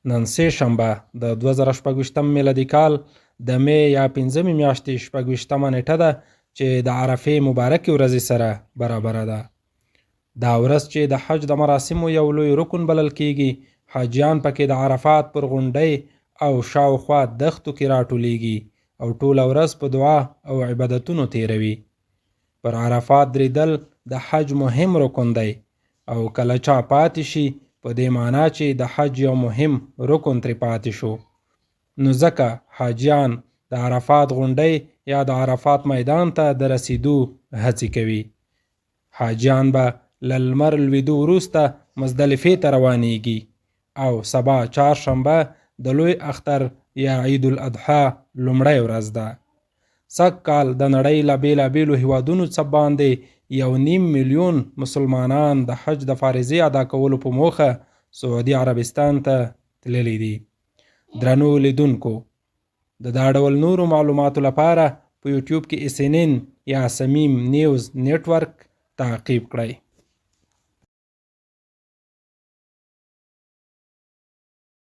نن سه شنبه د 2026 میلادي کال د می یا 15 میاشتې 26مه نیټه ده چې د عرفې مبارکې ورځې سره برابره ده. دا ورځ چې د حج د مراسمو یو لوی رکن بلل کیږي، حاجیان پکې د عرفات پر غونډۍ او شاوخوا دښتو کې راټولیږي او ټوله ورځ په دعا او عبادتونو تیروي. پر عرفات دریدل د حج مهم رکن دی او کله چا پاتې شي په دې معنا چې د حج یو مهم رکن ترې پاتې شو. نو ځکه حاجیان د عرفات غونډۍ یا د عرفات میدان ته د رسیدو هڅې کوي. حاجیان به له لمر لوېدو وروسته مزدلفې ته روانېږي او سبا چهارشنبه د لوی اختر یا عید الاضحی لومړۍ ورځ ده. سږ کال د نړۍ له بېلابېلو هیوادونو څخه باندې 1.5 میلیون مسلمانان د حج د فریضې ادا کولو په موخه سعودي عربستان ته تللي دي. درنو لیدونکو، د دا ډول نورو معلوماتو لپاره په یوټیوب کې SNN یا صمیم نیوز نیټورک تعقیب کړئ.